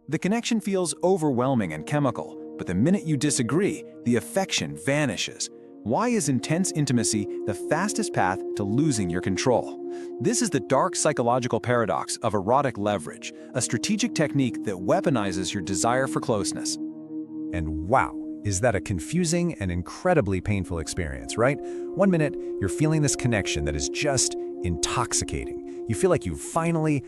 The connection feels overwhelming and chemical, but the minute you disagree, the affection vanishes. Why is intense intimacy the fastest path to losing your control? This is the dark psychological paradox of erotic leverage, a strategic technique that weaponizes your desire for closeness. And wow, is that a confusing and incredibly painful experience, right? One minute, you're feeling this connection that is just intoxicating. You feel like you've finally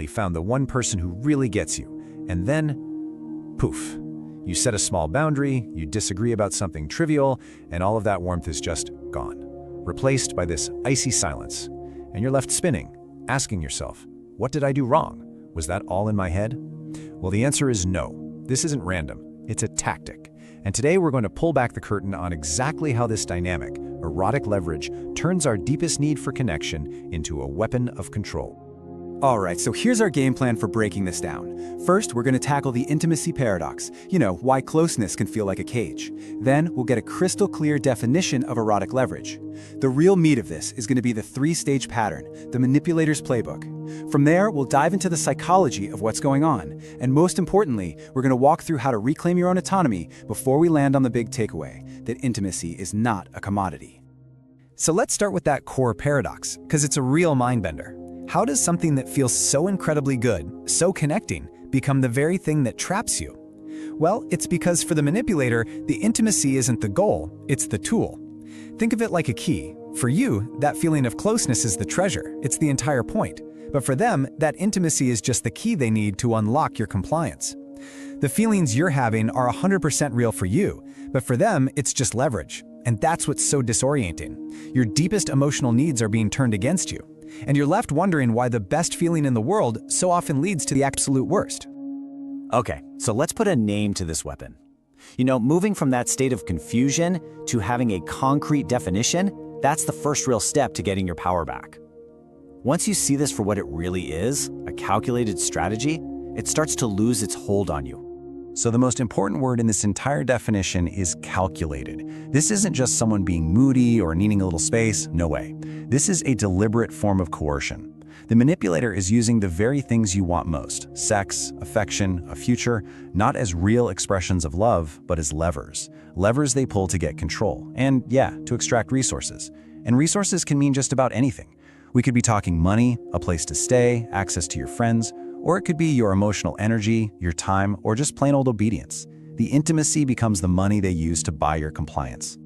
found the one person who really gets you. And then, poof. You set a small boundary, you disagree about something trivial, and all of that warmth is just gone, replaced by this icy silence. And you're left spinning, asking yourself, what did I do wrong? Was that all in my head? Well, the answer is no. This isn't random. It's a tactic. And today we're going to pull back the curtain on exactly how this dynamic, erotic leverage, turns our deepest need for connection into a weapon of control. All right, so here's our game plan for breaking this down. First, we're going to tackle the intimacy paradox, why closeness can feel like a cage. Then, we'll get a crystal clear definition of erotic leverage. The real meat of this is going to be the three-stage pattern, the manipulator's playbook. From there, we'll dive into the psychology of what's going on. And most importantly, we're going to walk through how to reclaim your own autonomy before we land on the big takeaway, that intimacy is not a commodity. So let's start with that core paradox, because it's a real mind-bender. How does something that feels so incredibly good, so connecting, become the very thing that traps you? Well, it's because for the manipulator, the intimacy isn't the goal, it's the tool. Think of it like a key. For you, that feeling of closeness is the treasure, it's the entire point. But for them, that intimacy is just the key they need to unlock your compliance. The feelings you're having are 100% real for you, but for them, it's just leverage. And that's what's so disorienting. Your deepest emotional needs are being turned against you. And you're left wondering why the best feeling in the world so often leads to the absolute worst. Okay, so let's put a name to this weapon. Moving from that state of confusion to having a concrete definition, that's the first real step to getting your power back. Once you see this for what it really is, a calculated strategy, it starts to lose its hold on you. So the most important word in this entire definition is calculated. This isn't just someone being moody or needing a little space, no way. This is a deliberate form of coercion. The manipulator is using the very things you want most, sex, affection, a future, not as real expressions of love, but as levers. Levers they pull to get control, and to extract resources. And resources can mean just about anything. We could be talking money, a place to stay, access to your friends, or it could be your emotional energy, your time, or just plain old obedience. The intimacy becomes the money they use to buy your compliance.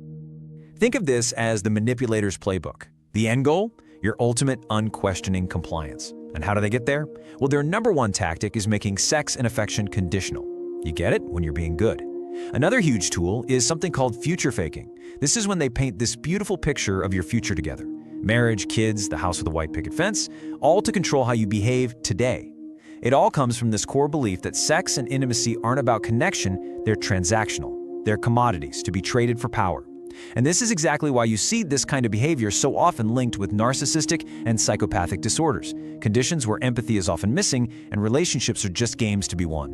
Think of this as the manipulator's playbook. The end goal? Your ultimate unquestioning compliance. And how do they get there? Well, their number one tactic is making sex and affection conditional. You get it? When you're being good. Another huge tool is something called future faking. This is when they paint this beautiful picture of your future together. Marriage, kids, the house with a white picket fence, all to control how you behave today. It all comes from this core belief that sex and intimacy aren't about connection, they're transactional. They're commodities to be traded for power. And this is exactly why you see this kind of behavior so often linked with narcissistic and psychopathic disorders, conditions where empathy is often missing and relationships are just games to be won.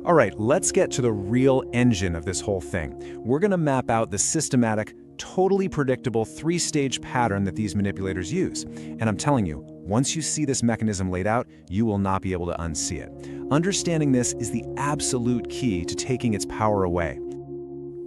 All right, let's get to the real engine of this whole thing. We're going to map out the systematic, totally predictable three-stage pattern that these manipulators use. And I'm telling you, once you see this mechanism laid out, you will not be able to unsee it. Understanding this is the absolute key to taking its power away.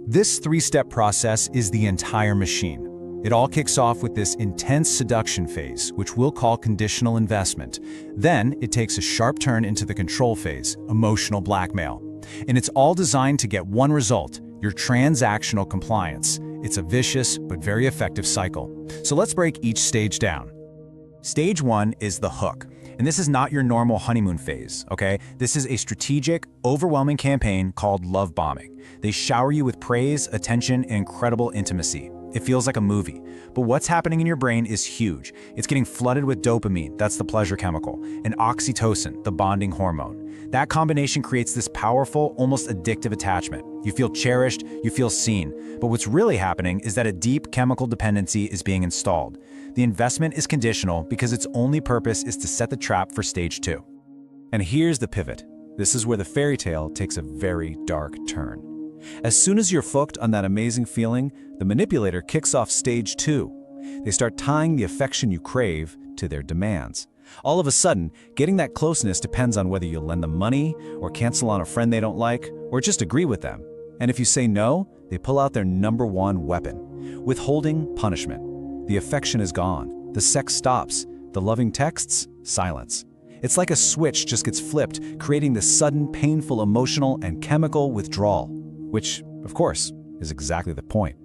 This three-step process is the entire machine. It all kicks off with this intense seduction phase, which we'll call conditional investment. Then it takes a sharp turn into the control phase, emotional blackmail. And it's all designed to get one result, your transactional compliance. It's a vicious but very effective cycle. So let's break each stage down. Stage 1 is the hook. And this is not your normal honeymoon phase, okay? This is a strategic, overwhelming campaign called love bombing. They shower you with praise, attention, and incredible intimacy. It feels like a movie. But what's happening in your brain is huge. It's getting flooded with dopamine, that's the pleasure chemical, and oxytocin, the bonding hormone. That combination creates this powerful, almost addictive attachment. You feel cherished, you feel seen. But what's really happening is that a deep chemical dependency is being installed. The investment is conditional because its only purpose is to set the trap for stage 2. And here's the pivot. This is where the fairy tale takes a very dark turn. As soon as you're hooked on that amazing feeling, the manipulator kicks off stage 2. They start tying the affection you crave to their demands. All of a sudden, getting that closeness depends on whether you lend them money, or cancel on a friend they don't like, or just agree with them. And if you say no, they pull out their #1 weapon: withholding punishment. The affection is gone, the sex stops, the loving texts, silence. It's like a switch just gets flipped, creating this sudden, painful emotional and chemical withdrawal, which, of course, is exactly the point.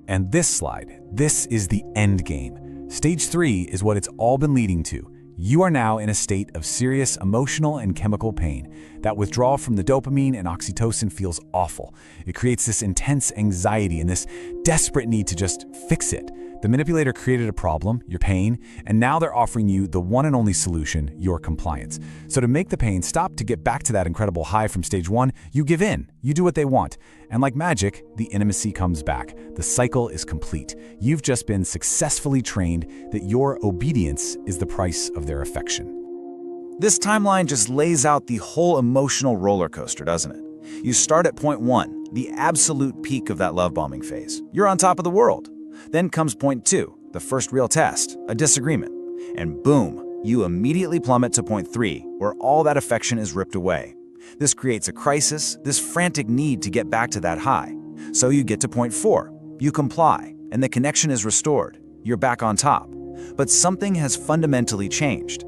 And this slide, this is the end game. Stage 3 is what it's all been leading to. You are now in a state of serious emotional and chemical pain. That withdrawal from the dopamine and oxytocin feels awful. It creates this intense anxiety and this desperate need to just fix it. The manipulator created a problem, your pain, and now they're offering you the one and only solution, your compliance. So to make the pain stop, to get back to that incredible high from stage 1, you give in. You do what they want. And like magic, the intimacy comes back. The cycle is complete. You've just been successfully trained that your obedience is the price of their affection. This timeline just lays out the whole emotional roller coaster, doesn't it? You start at point 1, the absolute peak of that love bombing phase. You're on top of the world. Then comes point 2, the first real test, a disagreement. And boom, you immediately plummet to point 3, where all that affection is ripped away. This creates a crisis, this frantic need to get back to that high. So you get to point 4, you comply, and the connection is restored. You're back on top. But something has fundamentally changed.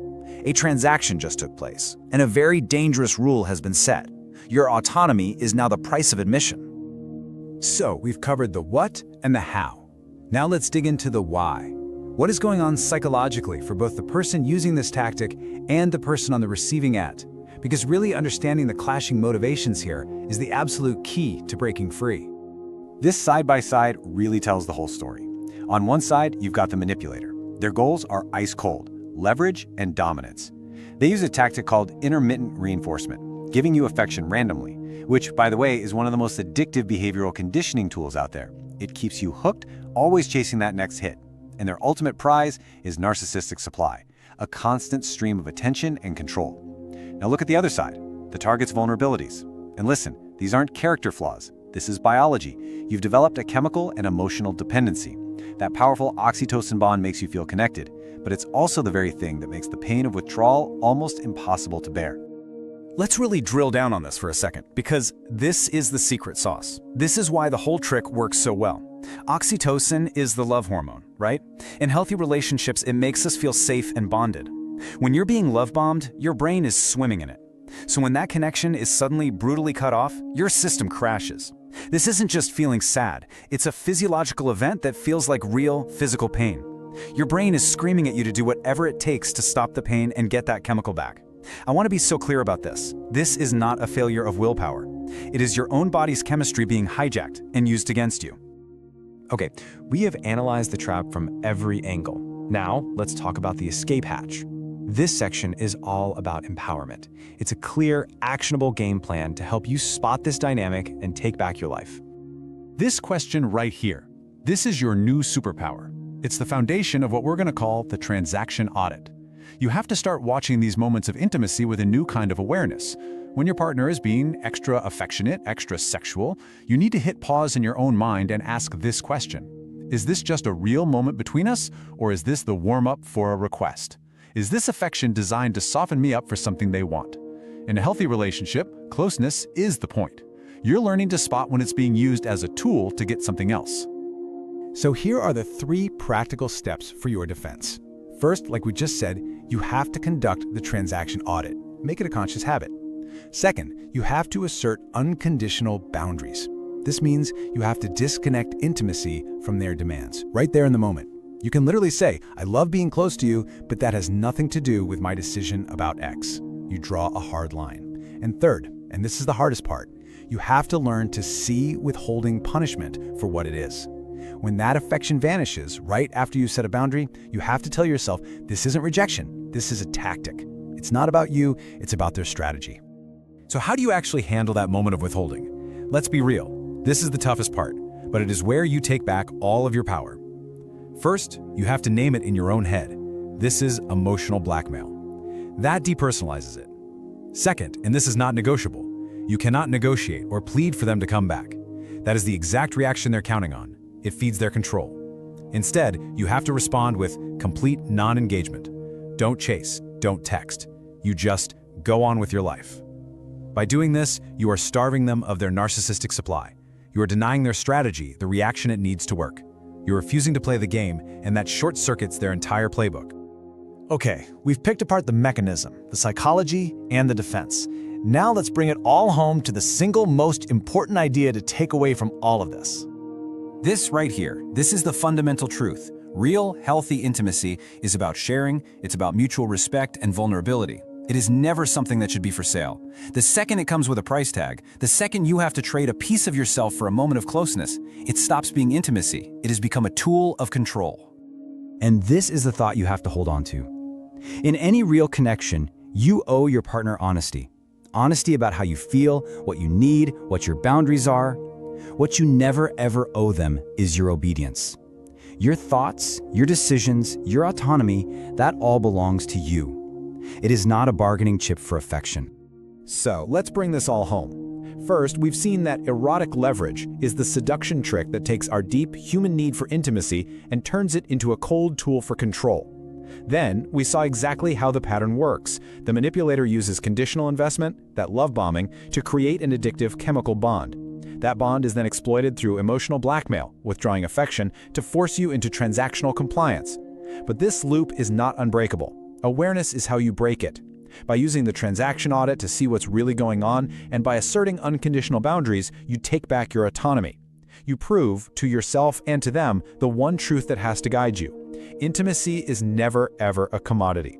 A transaction just took place, and a very dangerous rule has been set. Your autonomy is now the price of admission. So we've covered the what and the how. Now let's dig into the why. What is going on psychologically for both the person using this tactic and the person on the receiving end? Because really understanding the clashing motivations here is the absolute key to breaking free. This side-by-side really tells the whole story. On one side, you've got the manipulator. Their goals are ice cold, leverage, and dominance. They use a tactic called intermittent reinforcement, giving you affection randomly, which, by the way, is one of the most addictive behavioral conditioning tools out there. It keeps you hooked, always chasing that next hit. And their ultimate prize is narcissistic supply, a constant stream of attention and control. Now look at the other side, the target's vulnerabilities. And listen, these aren't character flaws. This is biology. You've developed a chemical and emotional dependency. That powerful oxytocin bond makes you feel connected, but it's also the very thing that makes the pain of withdrawal almost impossible to bear. Let's really drill down on this for a second, because this is the secret sauce. This is why the whole trick works so well. Oxytocin is the love hormone, right? In healthy relationships, it makes us feel safe and bonded. When you're being love-bombed, your brain is swimming in it. So when that connection is suddenly brutally cut off, your system crashes. This isn't just feeling sad. It's a physiological event that feels like real physical pain. Your brain is screaming at you to do whatever it takes to stop the pain and get that chemical back. I want to be so clear about this. This is not a failure of willpower. It is your own body's chemistry being hijacked and used against you. Okay, we have analyzed the trap from every angle. Now, let's talk about the escape hatch. This section is all about empowerment. It's a clear, actionable game plan to help you spot this dynamic and take back your life. This question right here, this is your new superpower. It's the foundation of what we're going to call the transaction audit. You have to start watching these moments of intimacy with a new kind of awareness. When your partner is being extra affectionate, extra sexual, you need to hit pause in your own mind and ask this question. Is this just a real moment between us, or is this the warm-up for a request? Is this affection designed to soften me up for something they want? In a healthy relationship, closeness is the point. You're learning to spot when it's being used as a tool to get something else. So here are the 3 practical steps for your defense. First, like we just said, you have to conduct the transaction audit. Make it a conscious habit. Second, you have to assert unconditional boundaries. This means you have to disconnect intimacy from their demands, right there in the moment. You can literally say, I love being close to you, but that has nothing to do with my decision about X. You draw a hard line. And third, and this is the hardest part, you have to learn to see withholding punishment for what it is. When that affection vanishes right after you set a boundary, you have to tell yourself, this isn't rejection, this is a tactic. It's not about you, it's about their strategy. So how do you actually handle that moment of withholding? Let's be real, this is the toughest part, but it is where you take back all of your power. First, you have to name it in your own head. This is emotional blackmail. That depersonalizes it. Second, and this is not negotiable, you cannot negotiate or plead for them to come back. That is the exact reaction they're counting on. It feeds their control. Instead, you have to respond with complete non-engagement. Don't chase, don't text. You just go on with your life. By doing this, you are starving them of their narcissistic supply. You are denying their strategy, the reaction it needs to work. You're refusing to play the game, and that short-circuits their entire playbook. Okay, we've picked apart the mechanism, the psychology, and the defense. Now let's bring it all home to the single most important idea to take away from all of this. This right here, this is the fundamental truth. Real, healthy intimacy is about sharing, it's about mutual respect and vulnerability. It is never something that should be for sale. The second it comes with a price tag, the second you have to trade a piece of yourself for a moment of closeness, it stops being intimacy. It has become a tool of control. And this is the thought you have to hold on to. In any real connection, you owe your partner honesty. Honesty about how you feel, what you need, what your boundaries are. What you never ever owe them is your obedience. Your thoughts, your decisions, your autonomy, that all belongs to you. It is not a bargaining chip for affection. So, let's bring this all home. First, we've seen that erotic leverage is the seduction trick that takes our deep human need for intimacy and turns it into a cold tool for control. Then, we saw exactly how the pattern works. The manipulator uses conditional investment, that love bombing, to create an addictive chemical bond. That bond is then exploited through emotional blackmail, withdrawing affection, to force you into transactional compliance. But this loop is not unbreakable. Awareness is how you break it. By using the transaction audit to see what's really going on, and by asserting unconditional boundaries, you take back your autonomy. You prove, to yourself and to them, the one truth that has to guide you. Intimacy is never, ever a commodity.